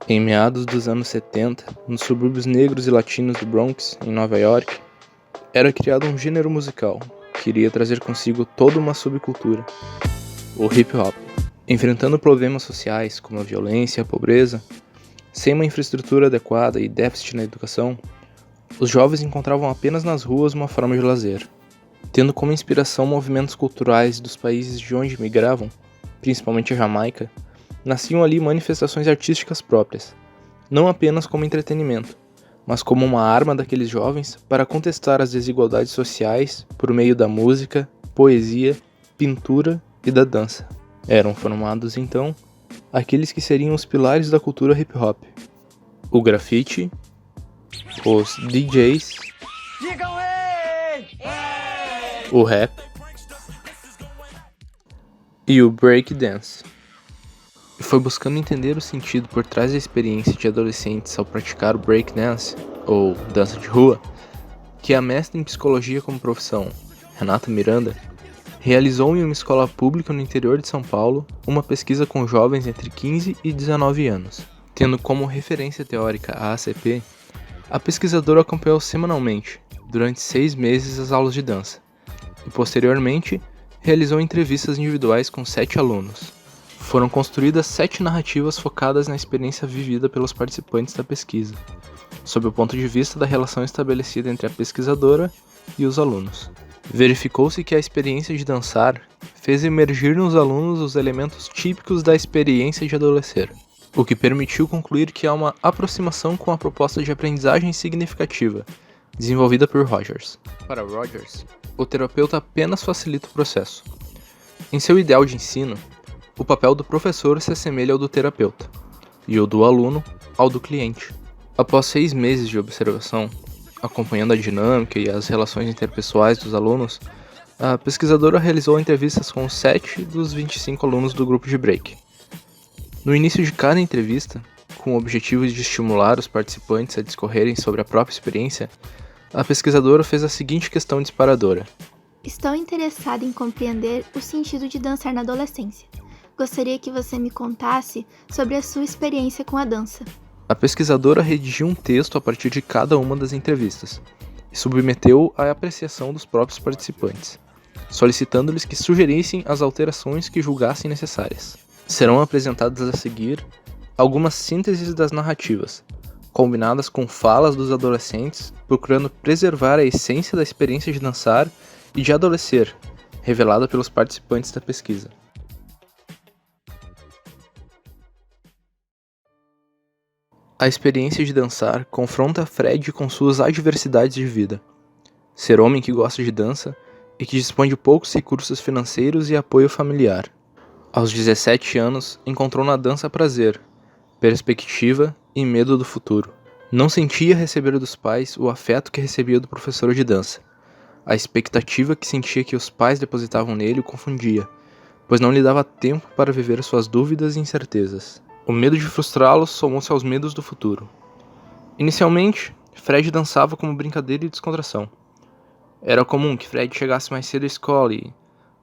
Em meados dos anos 70, nos subúrbios negros e latinos do Bronx, em Nova York, era criado um gênero musical que iria trazer consigo toda uma subcultura, o hip hop. Enfrentando problemas sociais como a violência e a pobreza, sem uma infraestrutura adequada e déficit na educação, os jovens encontravam apenas nas ruas uma forma de lazer. Tendo como inspiração movimentos culturais dos países de onde migravam, principalmente a Jamaica, nasciam ali manifestações artísticas próprias, não apenas como entretenimento, mas como uma arma daqueles jovens para contestar as desigualdades sociais por meio da música, poesia, pintura e da dança. Eram formados, então, aqueles que seriam os pilares da cultura hip hop: o grafite, os DJs, o rap e o breakdance. E foi buscando entender o sentido por trás da experiência de adolescentes ao praticar o breakdance, ou dança de rua, que a mestra em psicologia como profissão, Renata Miranda, realizou em uma escola pública no interior de São Paulo uma pesquisa com jovens entre 15 e 19 anos. Tendo como referência teórica a ACP, a pesquisadora acompanhou semanalmente, durante 6 meses, as aulas de dança, e posteriormente realizou entrevistas individuais com 7 alunos. Foram construídas 7 narrativas focadas na experiência vivida pelos participantes da pesquisa, sob o ponto de vista da relação estabelecida entre a pesquisadora e os alunos. Verificou-se que a experiência de dançar fez emergir nos alunos os elementos típicos da experiência de adolescer, o que permitiu concluir que há uma aproximação com a proposta de aprendizagem significativa, desenvolvida por Rogers. Para Rogers, o terapeuta apenas facilita o processo. Em seu ideal de ensino, o papel do professor se assemelha ao do terapeuta, e o do aluno ao do cliente. Após 6 meses de observação, acompanhando a dinâmica e as relações interpessoais dos alunos, a pesquisadora realizou entrevistas com 7 dos 25 alunos do grupo de break. No início de cada entrevista, com o objetivo de estimular os participantes a discorrerem sobre a própria experiência, a pesquisadora fez a seguinte questão disparadora: Estou interessada em compreender o sentido de dançar na adolescência. Gostaria que você me contasse sobre a sua experiência com a dança. A pesquisadora redigiu um texto a partir de cada uma das entrevistas e submeteu à apreciação dos próprios participantes, solicitando-lhes que sugerissem as alterações que julgassem necessárias. Serão apresentadas a seguir algumas sínteses das narrativas, combinadas com falas dos adolescentes, procurando preservar a essência da experiência de dançar e de adolescer, revelada pelos participantes da pesquisa. A experiência de dançar confronta Fred com suas adversidades de vida. Ser homem que gosta de dança e que dispõe de poucos recursos financeiros e apoio familiar. Aos 17 anos, encontrou na dança prazer, perspectiva e medo do futuro. Não sentia receber dos pais o afeto que recebia do professor de dança. A expectativa que sentia que os pais depositavam nele o confundia, pois não lhe dava tempo para viver suas dúvidas e incertezas. O medo de frustrá-los somou-se aos medos do futuro. Inicialmente, Fred dançava como brincadeira e descontração. Era comum que Fred chegasse mais cedo à escola e,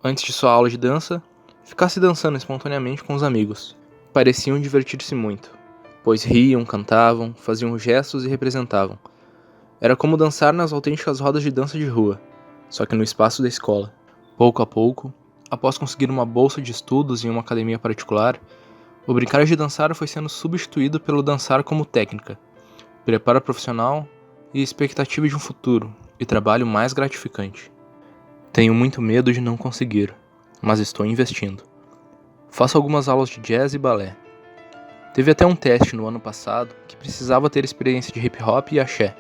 antes de sua aula de dança, ficasse dançando espontaneamente com os amigos. Pareciam divertir-se muito, pois riam, cantavam, faziam gestos e representavam. Era como dançar nas autênticas rodas de dança de rua, só que no espaço da escola. Pouco a pouco, após conseguir uma bolsa de estudos em uma academia particular, o brincar de dançar foi sendo substituído pelo dançar como técnica, preparo profissional e expectativa de um futuro e trabalho mais gratificante. Tenho muito medo de não conseguir, mas estou investindo. Faço algumas aulas de jazz e balé. Teve até um teste no ano passado que precisava ter experiência de hip hop e axé.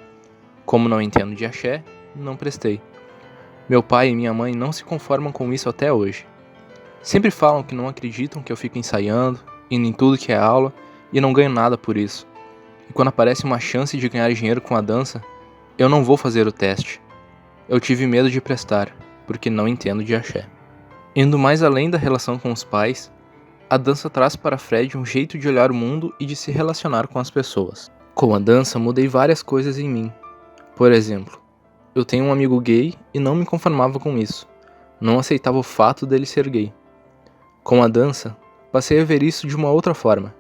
Como não entendo de axé, não prestei. Meu pai e minha mãe não se conformam com isso até hoje. Sempre falam que não acreditam que eu fico ensaiando, indo em tudo que é aula, e não ganho nada por isso. E quando aparece uma chance de ganhar dinheiro com a dança, eu não vou fazer o teste. Eu tive medo de prestar, porque não entendo de axé. Indo mais além da relação com os pais, a dança traz para Fred um jeito de olhar o mundo e de se relacionar com as pessoas. Com a dança, mudei várias coisas em mim. Por exemplo, eu tenho um amigo gay e não me conformava com isso. Não aceitava o fato dele ser gay. Com a dança, passei a ver isso de uma outra forma.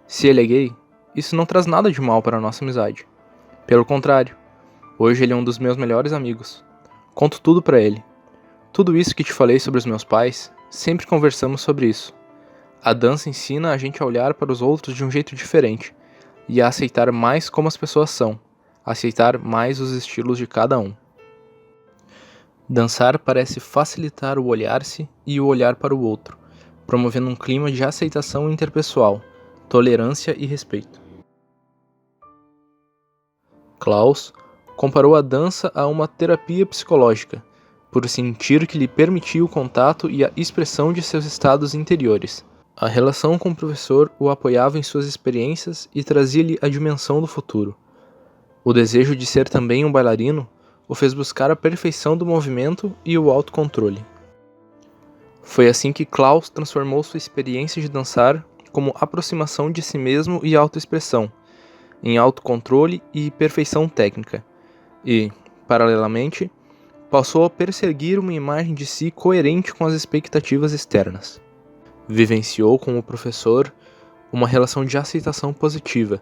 Se ele é gay, isso não traz nada de mal para a nossa amizade. Pelo contrário, hoje ele é um dos meus melhores amigos. Conto tudo para ele. Tudo isso que te falei sobre os meus pais, sempre conversamos sobre isso. A dança ensina a gente a olhar para os outros de um jeito diferente e a aceitar mais como as pessoas são, aceitar mais os estilos de cada um. Dançar parece facilitar o olhar-se e o olhar para o outro, promovendo um clima de aceitação interpessoal, tolerância e respeito. Klaus comparou a dança a uma terapia psicológica, por sentir que lhe permitia o contato e a expressão de seus estados interiores. A relação com o professor o apoiava em suas experiências e trazia-lhe a dimensão do futuro. O desejo de ser também um bailarino o fez buscar a perfeição do movimento e o autocontrole. Foi assim que Klaus transformou sua experiência de dançar como aproximação de si mesmo e autoexpressão, em autocontrole e perfeição técnica, e, paralelamente, passou a perseguir uma imagem de si coerente com as expectativas externas. Vivenciou com o professor uma relação de aceitação positiva,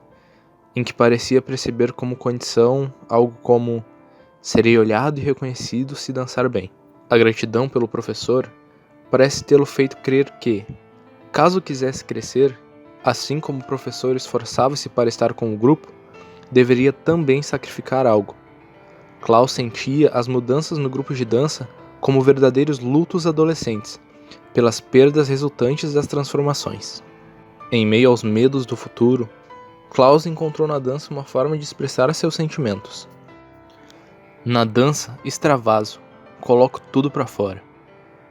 em que parecia perceber como condição algo como serei olhado e reconhecido se dançar bem. A gratidão pelo professor parece tê-lo feito crer que, caso quisesse crescer, assim como o professor esforçava-se para estar com o grupo, deveria também sacrificar algo. Klaus sentia as mudanças no grupo de dança como verdadeiros lutos adolescentes, pelas perdas resultantes das transformações. Em meio aos medos do futuro, Klaus encontrou na dança uma forma de expressar seus sentimentos. Na dança, extravaso, coloco tudo pra fora.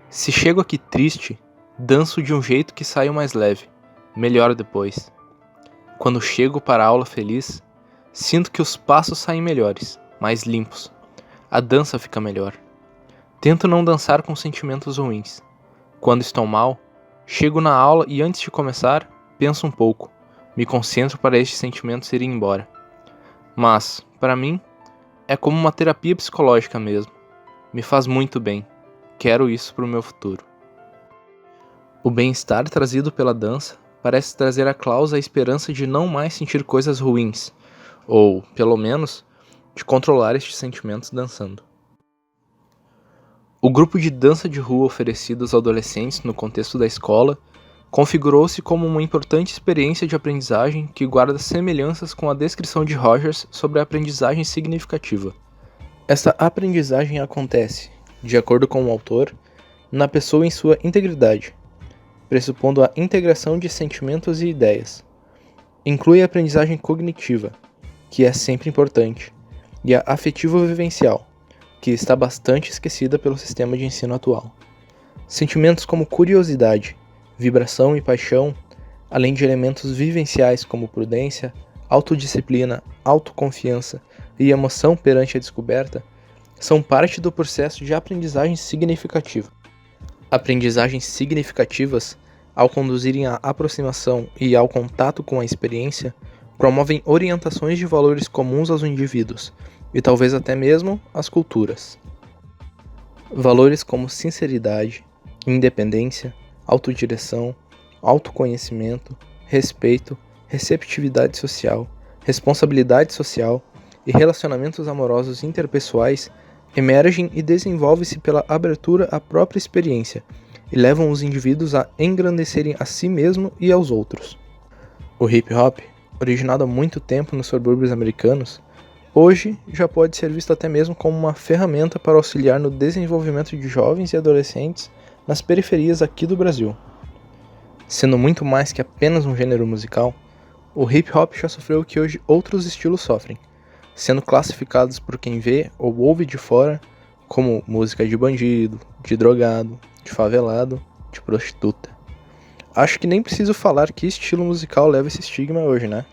Se chego aqui triste, danço de um jeito que saio mais leve, melhor depois. Quando chego para a aula feliz, sinto que os passos saem melhores, mais limpos. A dança fica melhor. Tento não dançar com sentimentos ruins. Quando estou mal, chego na aula e antes de começar, penso um pouco. Me concentro para estes sentimentos irem embora. Mas, para mim, é como uma terapia psicológica mesmo. Me faz muito bem. Quero isso para o meu futuro. O bem-estar trazido pela dança parece trazer a Klaus a esperança de não mais sentir coisas ruins, ou, pelo menos, de controlar estes sentimentos dançando. O grupo de dança de rua oferecido aos adolescentes no contexto da escola configurou-se como uma importante experiência de aprendizagem que guarda semelhanças com a descrição de Rogers sobre a aprendizagem significativa. Esta aprendizagem acontece, de acordo com o autor, na pessoa em sua integridade, pressupondo a integração de sentimentos e ideias. Inclui a aprendizagem cognitiva, que é sempre importante, e a afetivo-vivencial, que está bastante esquecida pelo sistema de ensino atual. Sentimentos como curiosidade, vibração e paixão, além de elementos vivenciais como prudência, autodisciplina, autoconfiança e emoção perante a descoberta, são parte do processo de aprendizagem significativa. Aprendizagens significativas, ao conduzirem à aproximação e ao contato com a experiência, promovem orientações de valores comuns aos indivíduos, e talvez até mesmo às culturas. Valores como sinceridade, independência, autodireção, autoconhecimento, respeito, receptividade social, responsabilidade social e relacionamentos amorosos interpessoais emergem e desenvolvem-se pela abertura à própria experiência e levam os indivíduos a engrandecerem a si mesmo e aos outros. O hip hop, originado há muito tempo nos subúrbios americanos, hoje já pode ser visto até mesmo como uma ferramenta para auxiliar no desenvolvimento de jovens e adolescentes nas periferias aqui do Brasil. Sendo muito mais que apenas um gênero musical, o hip hop já sofreu o que hoje outros estilos sofrem, sendo classificados por quem vê ou ouve de fora como música de bandido, de drogado, de favelado, de prostituta. Acho que nem preciso falar que estilo musical leva esse estigma hoje, né?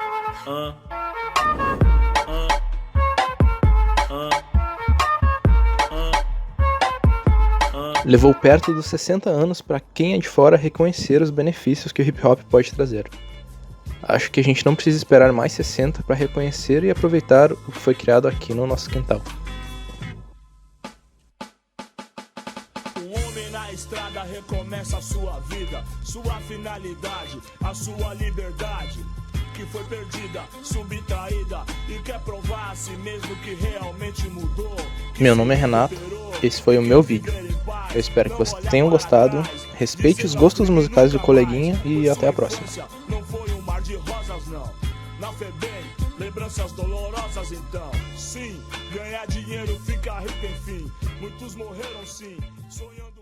Levou perto dos 60 anos para quem é de fora reconhecer os benefícios que o hip hop pode trazer. Acho que a gente não precisa esperar mais 60 para reconhecer e aproveitar o que foi criado aqui no nosso quintal. Um homem na estrada recomeça a sua vida, sua finalidade, a sua liberdade. que foi perdida, subtraída e quer provar a si mesmo que realmente mudou. Meu nome é Renato, esse foi o meu vídeo. Eu espero que vocês tenham gostado, respeite os gostos musicais do coleguinha e até a próxima. Não foi um mar de rosas, não. Na FEBEM, lembranças dolorosas então. Sim, ganhar dinheiro, ficar rico enfim. Muitos morreram sim, sonhando.